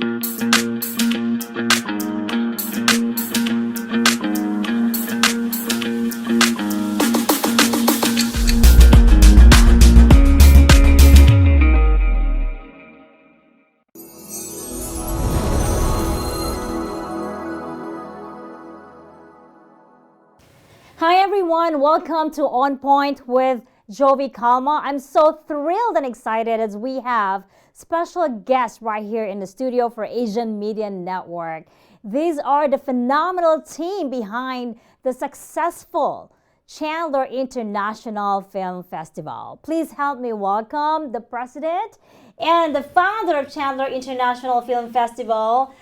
Hi everyone, welcome to On Point with JOVIE CALMA. I'm so thrilled and excited as we have special guests right here in the studio for Asian Media Network. These are the phenomenal team behind the successful Chandler International Film Festival. Please help me welcome the president and the founder of Chandler International Film Festival,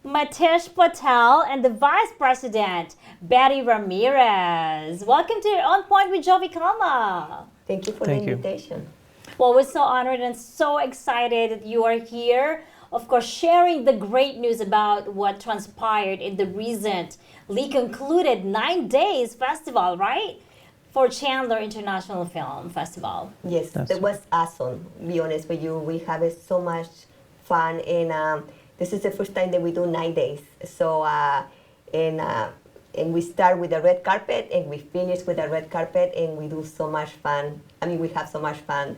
Matish Patel, and the vice president, Betty Ramirez. Welcome to On Point with JOVIE CALMA. Thank you for the invitation. Well, we're so honored and so excited that you are here. Of course, sharing the great news about what transpired in the recently concluded 9 days festival, right? For Chandler International Film Festival. Yes, it was awesome. To be honest with you, we have so much fun, and this is the first time that we do 9 days. So, and we start with the red carpet, and we finish with the red carpet, and we do so much fun. I mean, we have so much fun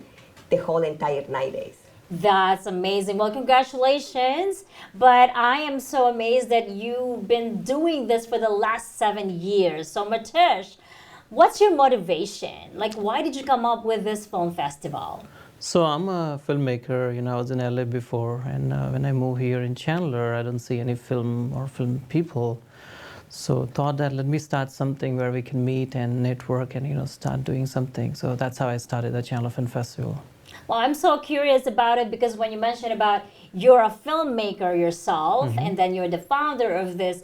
the whole entire 9 days. That's amazing. Well, congratulations. But I am so amazed that you've been doing this for the last 7 years. So, Matish, what's your motivation? Like, why did you come up with this film festival? So I'm a filmmaker. I was in LA before, and when I moved here in Chandler, I don't see any film or film people. So thought that let me start something where we can meet and network and start doing something. So that's how I started the Chandler Film Festival. Well, I'm so curious about it because when you mentioned about you're a filmmaker yourself, and then you're the founder of this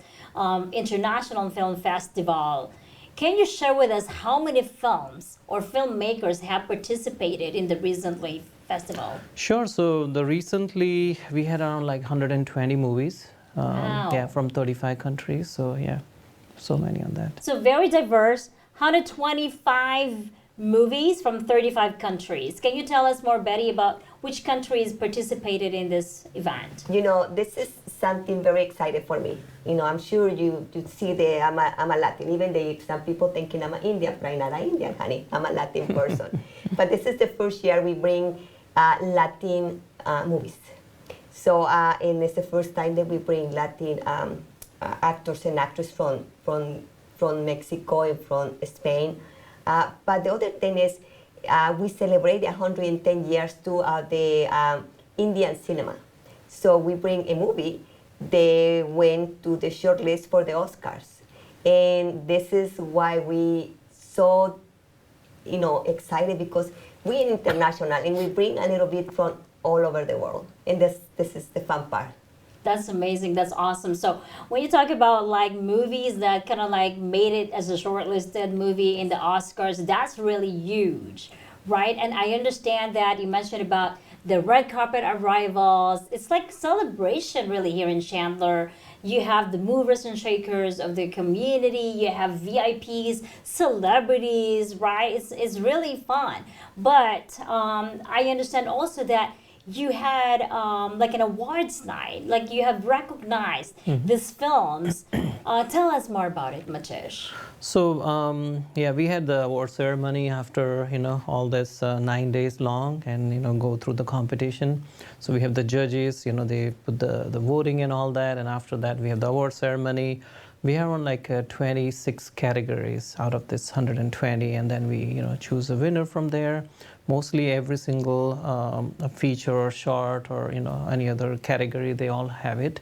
international film festival. Can you share with us how many films or filmmakers have participated in the recently festival? Sure. So recently we had around like 120 movies. Wow. Yeah, from 35 countries. So yeah, so many on that. So very diverse, 125 movies from 35 countries. Can you tell us more, Betty, about which countries participated in this event? This is something very exciting for me. I'm sure you see I'm a Latin. Even some people thinking I'm an Indian, but I'm not an Indian, honey. I'm a Latin person. But this is the first year we bring Latin movies. So, and it's the first time that we bring Latin actors and actresses from Mexico and from Spain. But the other thing is we celebrate 110 years to the Indian cinema. So we bring a movie. They went to the shortlist for the Oscars. And this is why we so, excited, because we're international and we bring a little bit from all over the world. And this is the fun part. That's amazing. That's awesome. So when you talk about like movies that kind of like made it as a shortlisted movie in the Oscars, that's really huge, right? And I understand that you mentioned about the red carpet arrivals. It's like celebration really here in Chandler. You have the movers and shakers of the community. You have VIPs, celebrities, right? It's really fun. But I understand also that you had like an awards night, like you have recognized these films. Tell us more about it, Matish. So yeah, we had the award ceremony after all this 9 days long, and go through the competition. So we have the judges, they put the voting and all that, and after that we have the award ceremony. We have on like 26 categories out of this 120, and then we choose a winner from there. Mostly every single feature or short or any other category, they all have it.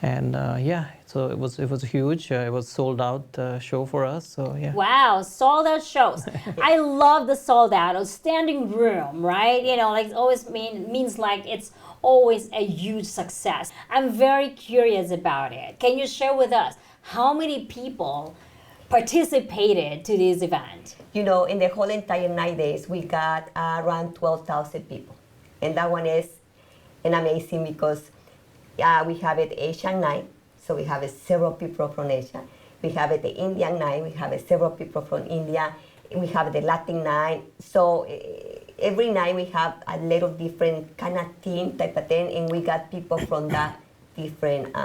And yeah, so it was huge. It was sold out show for us. So yeah. Wow, sold out shows. I love the sold out, a standing room, right? Like always means like it's always a huge success. I'm very curious about it. Can you share with us how many people participated to this event? In the whole entire 9 days, we got around 12,000 people. And that one is an amazing because we have it Asian night, so we have several people from Asia. We have it the Indian night, we have several people from India. We have the Latin night. So every night we have a little different kind of theme type of thing, and we got people from different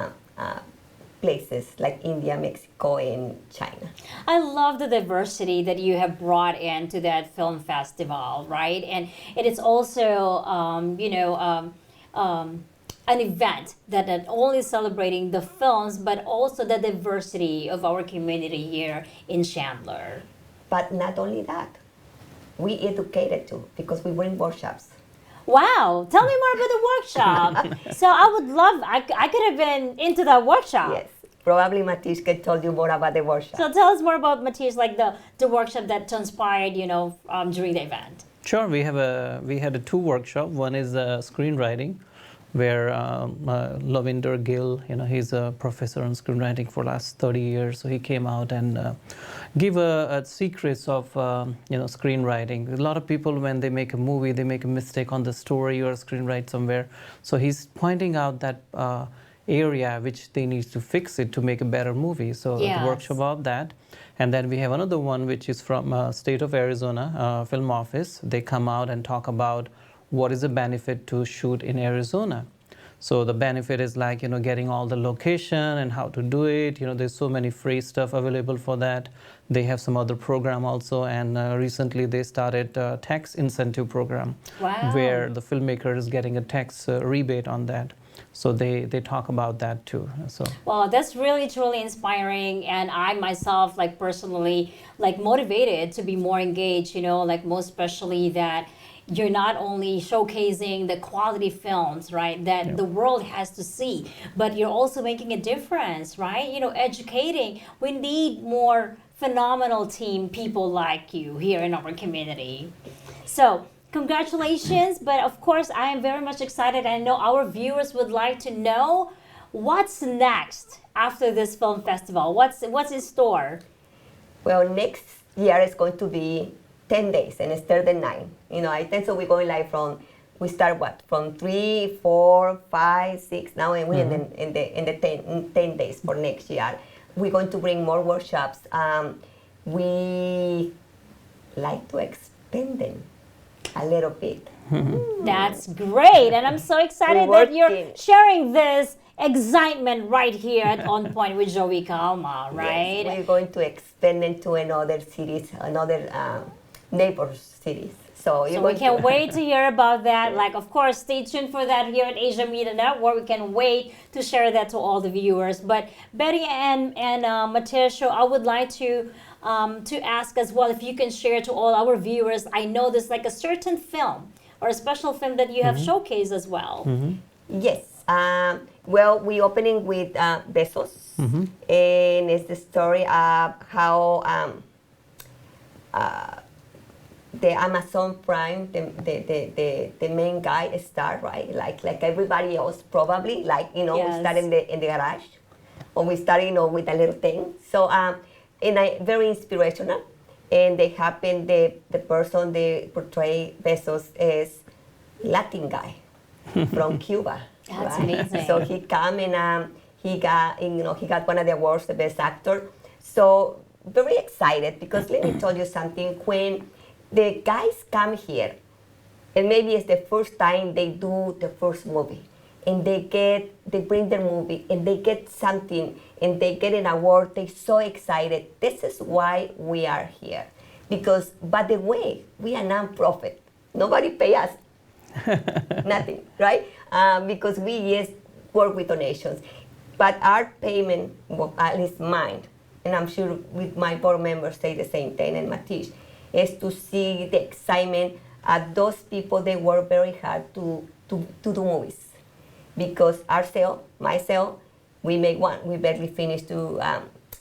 places like India, Mexico, and China. I love the diversity that you have brought into that film festival, right? And it is also, an event that not only celebrating the films, but also the diversity of our community here in Chandler. But not only that, we educated too because we bring workshops. Wow, tell me more about the workshop. So I would love, I could have been into that workshop. Yes, probably Matish can tell you more about the workshop. So tell us more about Matthias, like the workshop that transpired, during the event. Sure, we had a two workshop. One is screenwriting, where Lavinder Gill, he's a professor on screenwriting for last 30 years. So he came out and give a secrets of screenwriting. A lot of people, when they make a movie, they make a mistake on the story or screenwrite somewhere. So he's pointing out that area which they need to fix it to make a better movie. So Yes. the workshop about that. And then we have another one which is from state of Arizona film office. They come out and talk about what is the benefit to shoot in Arizona. So the benefit is like, getting all the location and how to do it. There's so many free stuff available for that. They have some other program also, and recently they started a tax incentive program. Wow. Where the filmmaker is getting a tax rebate on that. So they talk about that too. So Well, that's really truly inspiring, and I myself, like personally, like motivated to be more engaged. Like most especially that you're not only showcasing the quality films, right, that Yeah. the world has to see, but you're also making a difference, right? Educating. We need more phenomenal team people like you here in our community. So congratulations, but of course I am very much excited. I know our viewers would like to know what's next after this film festival. What's in store? Well, next year is going to be 10 days and it's third and 9. I think so we're going like we start from 3, 4, 5, 6 now, and we're in the 10 days for next year. We're going to bring more workshops. We like to expand them a little bit. That's great, and I'm so excited We're that you're working. sharing this excitement right here at On Point with JOVIE CALMA, Yes, right? we're going to expand them to another cities, another neighbor cities. So you're So we going can't to wait to hear about that. Like, of course, stay tuned for that here at Asia Media Network. We can wait to share that to all the viewers. But Betty and Matisha, I would like to ask as well if you can share to all our viewers. I know there's like a certain film or a special film that you have showcased as well. Yes. Well, we're opening with Besos, and it's the story of how the Amazon Prime, the main guy star, right? Like everybody else, probably. Like we Yes. start in the garage, or we start with a little thing. So and very inspirational. And they happen the person they portray Besos is Latin guy from Cuba. That's right? amazing. So he come and he got one of the awards, the best actor. So very excited because let me tell you something. When the guys come here, and maybe it's the first time they do the first movie, and they bring their movie and they get something and they get an award, they're so excited. This is why we are here. Because, by the way, we are non-profit. Nobody pay us. Nothing, right? Because we just work with donations. But our payment, well, at least mine, and I'm sure with my board members say the same thing, and Matish, is to see the excitement of those people. They work very hard to do movies. Because myself, we make one. We barely finished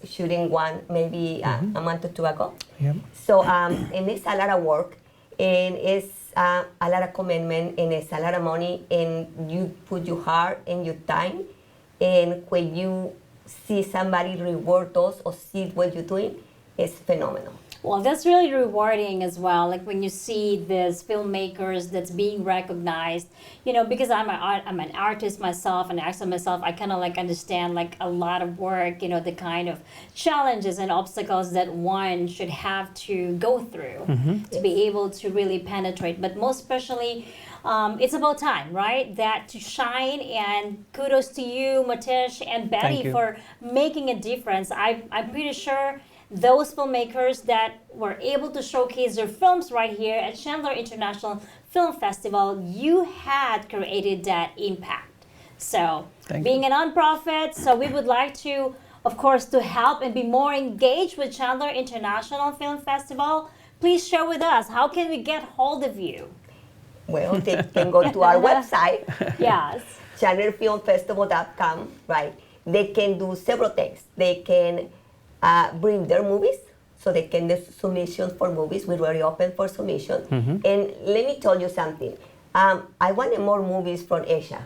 shooting one maybe a month or two ago. Yep. So, and it's a lot of work, and it's a lot of commitment, and it's a lot of money, and you put your heart and your time, and when you see somebody reward us or see what you're doing, it's phenomenal. Well, that's really rewarding as well. Like when you see these filmmakers that's being recognized, because I'm an artist myself, and actually myself, I kind of like understand like a lot of work, the kind of challenges and obstacles that one should have to go through to be able to really penetrate. But most especially, it's about time, right? That to shine, and kudos to you, Matish and Betty, Thank you. for making a difference. I'm pretty sure those filmmakers that were able to showcase their films right here at Chandler International Film Festival, you had created that impact. So, Thank being a nonprofit, so we would like to, of course, to help and be more engaged with Chandler International Film Festival. Please share with us, how can we get hold of you? Well, they can go to our website, Yes. chandlerfilmfestival.com, right? They can do several things. They can bring their movies, so they can do submissions for movies. We're very open for submission. And let me tell you something. I wanted more movies from Asia,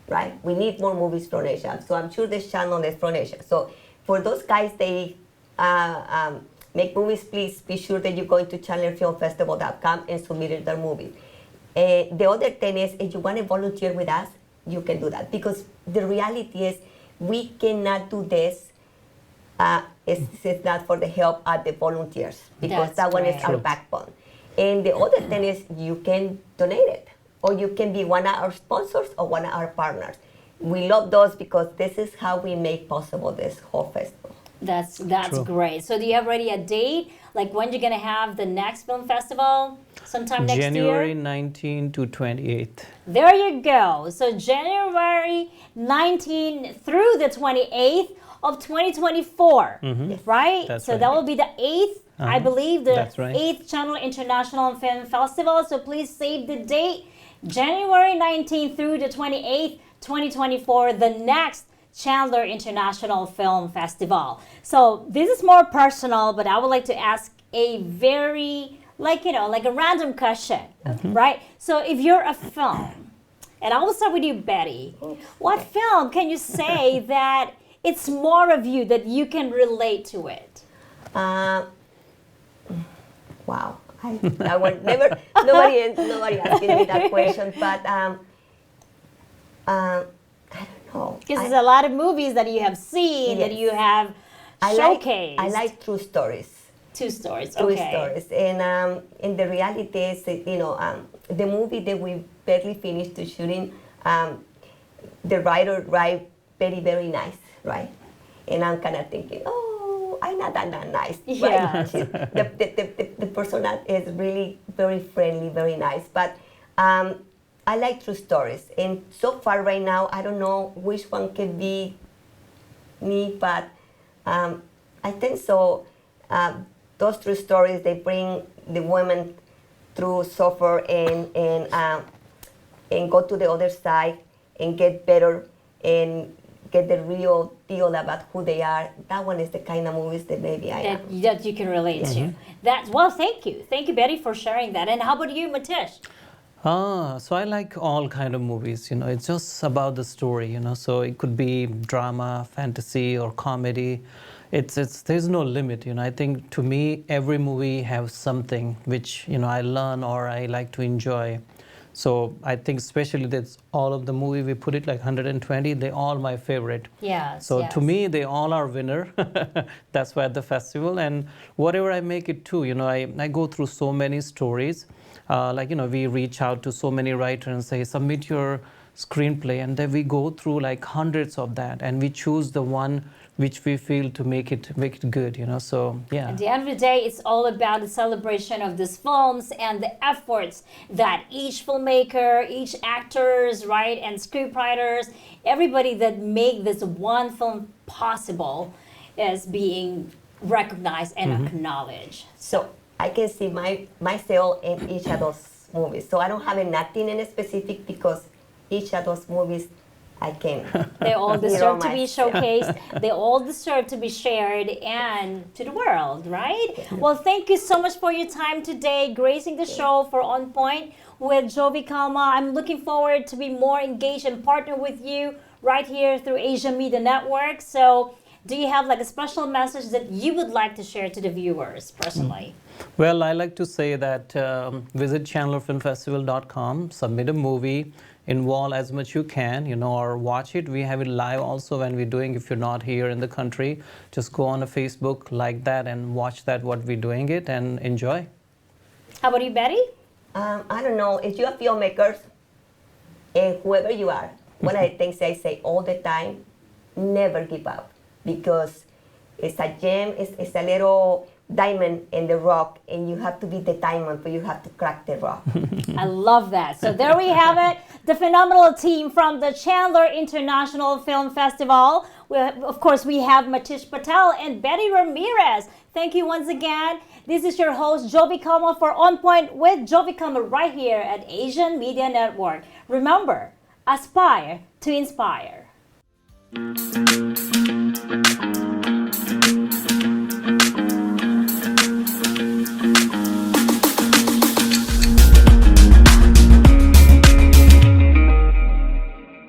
right? We need more movies from Asia. So I'm sure this channel is from Asia. So for those guys, they make movies, please be sure that you go into chandlerfilmfestival.com and submit their movie. The other thing is, if you want to volunteer with us, you can do that. Because the reality is, we cannot do this if it's not for the help of the volunteers. Because That's that one is right. our backbone. And the other thing is, you can donate it. Or you can be one of our sponsors or one of our partners. We love those because this is how we make possible this whole festival. That's True. great. So do you have already a date? Like when you're gonna have the next film festival? Sometime next January year? 19 to 28th. There you go. So January 19 through the 28th of 2024, right? That's so right. that will be the 8th, I believe, the That's right. 8th Chandler International Film Festival. So please save the date, January 19th through the 28th, 2024, the next Chandler International Film Festival. So this is more personal, but I would like to ask a very, like a random question, right? So if you're a film, and I will start with you, Betty. What film can you say that it's more of you, that you can relate to it? Wow, I would never, nobody asking me that question, but I don't know. Because there's a lot of movies that you have seen, that Yes. you have showcased. I like true stories. Two stories, True okay. stories, and the reality is, that, the movie that we barely finished the shooting, the writer write very, very nice, right? And I'm kind of thinking, oh, I'm not that nice. Yeah. Right? The person is really very friendly, very nice. But I like true stories. And so far right now, I don't know which one can be me, but I think so. Those true stories, they bring the women through suffer and go to the other side and get better and get the real deal about who they are. That one is the kind of movies that maybe I am. That you can relate to. Well, thank you, Betty, for sharing that. And how about you, Matish? So I like all kind of movies, it's just about the story, so it could be drama, fantasy, or comedy. There's no limit, I think to me, every movie has something which, I learn or I like to enjoy. So I think especially that's all of the movie, we put it like 120, they all my favorite. Yes. So yes. to me, they all are winner. That's why at the festival, and whatever I make it too, I go through so many stories. We reach out to so many writers and say, submit your screenplay, and then we go through like hundreds of that, and we choose the one which we feel to make it good, So yeah. At the end of the day, it's all about the celebration of these films and the efforts that each filmmaker, each actors, right, and scriptwriters, everybody that make this one film possible is being recognized and acknowledged. So I can see myself in each of those movies. So I don't have nothing in specific because each of those movies I can. They all deserve to be myself. showcased. They all deserve to be shared and to the world, right? Well, thank you so much for your time today, gracing the show for On Point with JOVIE CALMA. I'm looking forward to be more engaged and partner with you right here through Asia Media Network. So do you have like a special message that you would like to share to the viewers personally? Well, I like to say that visit chandlerfilmfestival.com, submit a movie, involve as much you can, or watch it. We have it live also when we're doing, if you're not here in the country, just go on a Facebook, like that, and watch that, what we're doing it, and enjoy. How about you, Betty? I don't know, if you're filmmakers, And whoever you are, one of the things I say all the time, never give up, because it's a gem, it's a little diamond in the rock, and you have to be the diamond, but you have to crack the rock. I love that. So there we have it, the phenomenal team from the Chandler International Film Festival. Of course, we have Matish Patel and Betty Ramirez. Thank you once again. This is your host, Jovie Calma, for On Point with Jovie Calma right here at Asian Media Network. Remember, aspire to inspire.